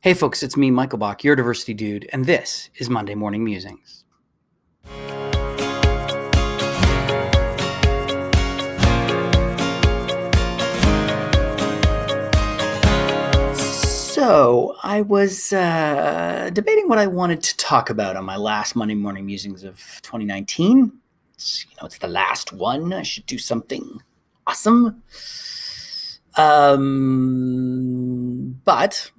Hey folks, it's me, Michael Bach, your diversity dude, and this is Monday Morning Musings. So I was debating what I wanted to talk about on my last Monday Morning Musings of 2019. It's the last one. I should do something awesome. But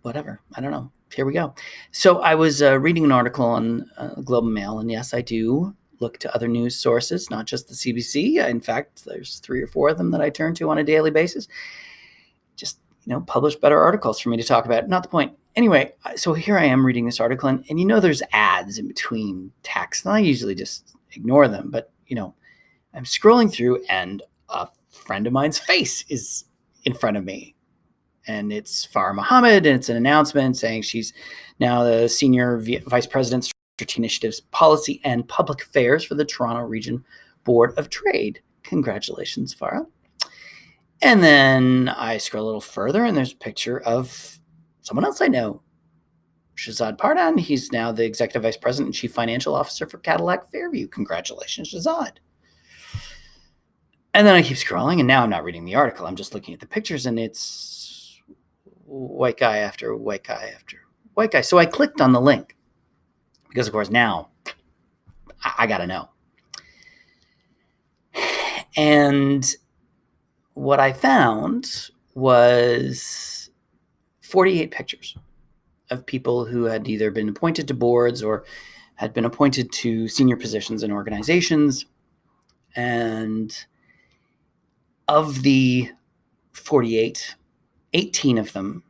whatever. I don't know. Here we go. So I was reading an article on Globe and Mail, and yes, I do look to other news sources, not just the CBC. In fact, there's 3 or 4 of them that I turn to on a daily basis. Just, publish better articles for me to talk about. Not the point. Anyway, so here I am reading this article, and there's ads in between text, and I usually just ignore them. But, I'm scrolling through, and a friend of mine's face is in front of me. And it's Farah Mohammed, and it's an announcement saying she's now the Senior Vice President, Strategic Initiatives, Policy and Public Affairs for the Toronto Region Board of Trade. Congratulations, Farah. And then I scroll a little further, and there's a picture of someone else I know, Shahzad Pardhan. He's now the Executive Vice President and Chief Financial Officer for Cadillac Fairview. Congratulations, Shahzad. And then I keep scrolling, and now I'm not reading the article. I'm just looking at the pictures, and it's white guy after white guy after white guy. So I clicked on the link because, of course, now I got to know. And what I found was 48 pictures of people who had either been appointed to boards or had been appointed to senior positions in organizations. And of the 48, 18 of them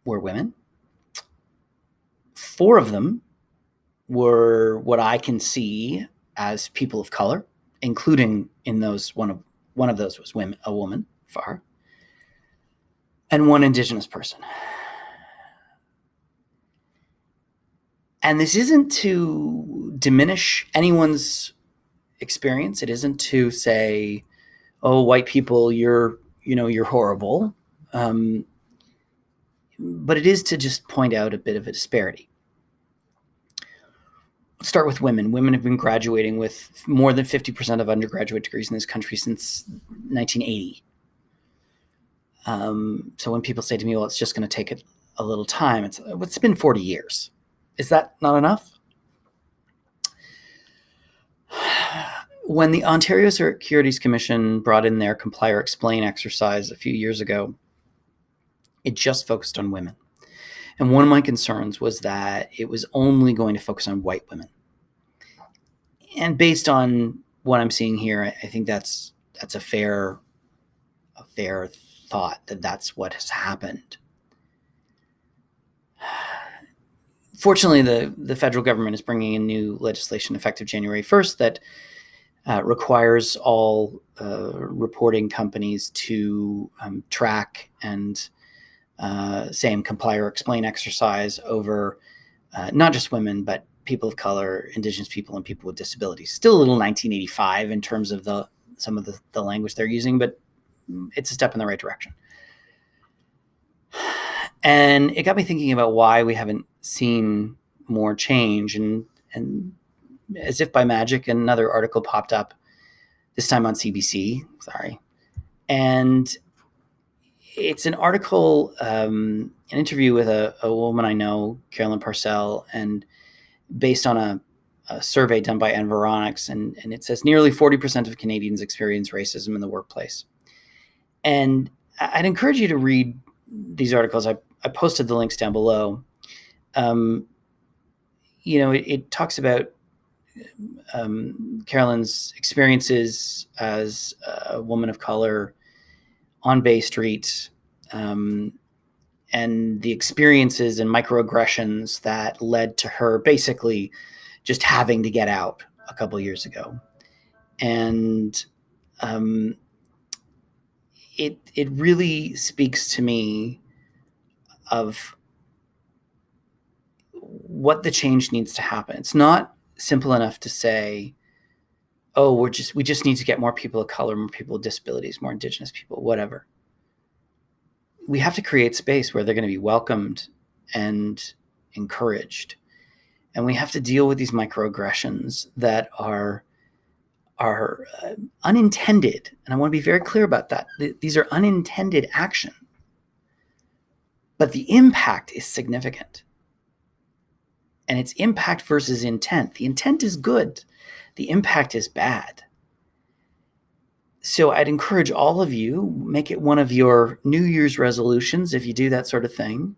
were women. 4 of them were what I can see as people of color, including in those one of those was a woman, Farah, and 1 Indigenous person. And this isn't to diminish anyone's experience. It isn't to say, "Oh, white people, you're horrible." But it is to just point out a bit of a disparity. Let's start with women. Women have been graduating with more than 50% of undergraduate degrees in this country since 1980. So when people say to me, "Well, it's just going to take a little time," it's been 40 years. Is that not enough? When the Ontario Securities Commission brought in their Comply or Explain exercise a few years ago, it just focused on women. And one of my concerns was that it was only going to focus on white women. And based on what I'm seeing here, I think that's a fair thought that that's what has happened. Fortunately, the federal government is bringing in new legislation effective January 1st that requires all reporting companies to track and same Comply or Explain exercise over not just women, but people of color, Indigenous people, and people with disabilities. Still a little 1985 in terms of some of the language they're using, but it's a step in the right direction. And it got me thinking about why we haven't seen more change. And as if by magic, another article popped up, this time on CBC. Sorry. And it's an article, an interview with a woman I know, Carolyn Parcell, and based on a survey done by Environics, and it says nearly 40% of Canadians experience racism in the workplace. And I'd encourage you to read these articles. I posted the links down below. It talks about Carolyn's experiences as a woman of color on Bay Street, and the experiences and microaggressions that led to her basically just having to get out a couple years ago. And it really speaks to me of what the change needs to happen. It's not simple enough to say, "Oh, we just need to get more people of color, more people with disabilities, more Indigenous people," whatever. we have to create space where they're going to be welcomed and encouraged. And we have to deal with these microaggressions that are unintended. And I want to be very clear about that. These are unintended action, but the impact is significant. And it's impact versus intent. The intent is good. The impact is bad. So I'd encourage all of you, make it one of your New Year's resolutions, if you do that sort of thing,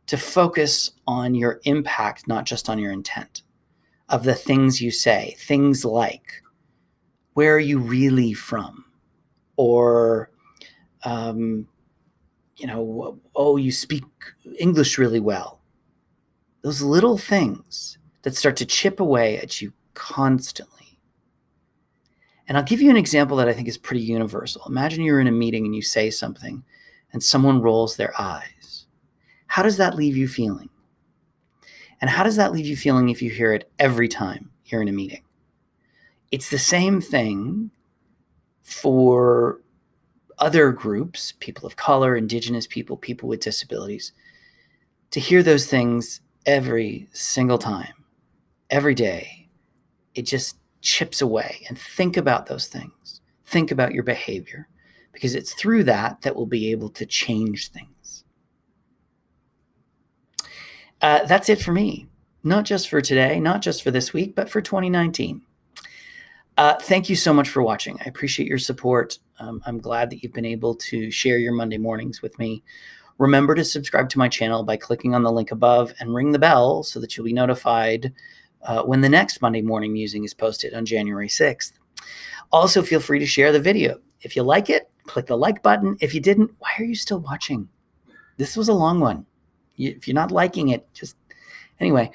to focus on your impact, not just on your intent, of the things you say. Things like, where are you really from? Or, oh, you speak English really well. Those little things that start to chip away at you constantly. And I'll give you an example that I think is pretty universal. Imagine you're in a meeting and you say something and someone rolls their eyes. How does that leave you feeling? And how does that leave you feeling if you hear it every time you're in a meeting? It's the same thing for other groups, people of color, Indigenous people, people with disabilities, to hear those things every single time, every day. It just chips away. And think about those things. Think about your behavior, because it's through that we'll be able to change things. That's it for me. Not just for today, not just for this week, but for 2019. Thank you so much for watching. I appreciate your support. I'm glad that you've been able to share your Monday mornings with me. Remember to subscribe to my channel by clicking on the link above and ring the bell so that you'll be notified when the next Monday morning musing is posted on January 6th. Also, feel free to share the video. If you like it, click the like button. If you didn't, why are you still watching? This was a long one. If you're not liking it, anyway,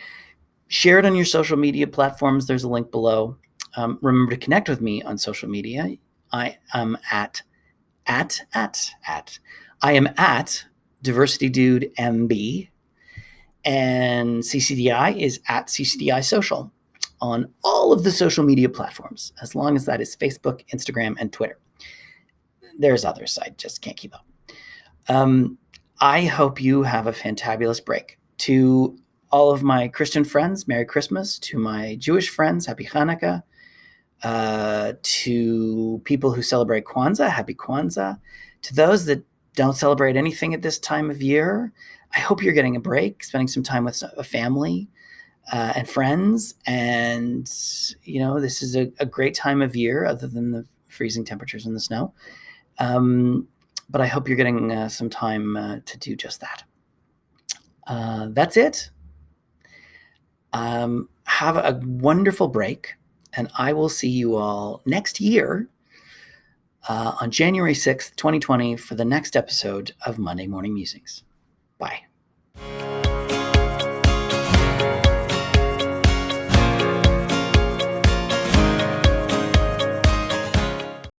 share it on your social media platforms. There's a link below. Remember to connect with me on social media. I am at DiversityDudeMB, and CCDI is at CCDI Social on all of the social media platforms, as long as that is Facebook, Instagram, and Twitter. There's others, I just can't keep up. I hope you have a fantabulous break. To all of my Christian friends, Merry Christmas. To my Jewish friends, Happy Hanukkah. To people who celebrate Kwanzaa, Happy Kwanzaa. To those that don't celebrate anything at this time of year, I hope you're getting a break, spending some time with a family and friends. And, this is a great time of year, other than the freezing temperatures and the snow. But I hope you're getting some time to do just that. That's it. Have a wonderful break, and I will see you all next year on January 6th, 2020 for the next episode of Monday Morning Musings. Bye.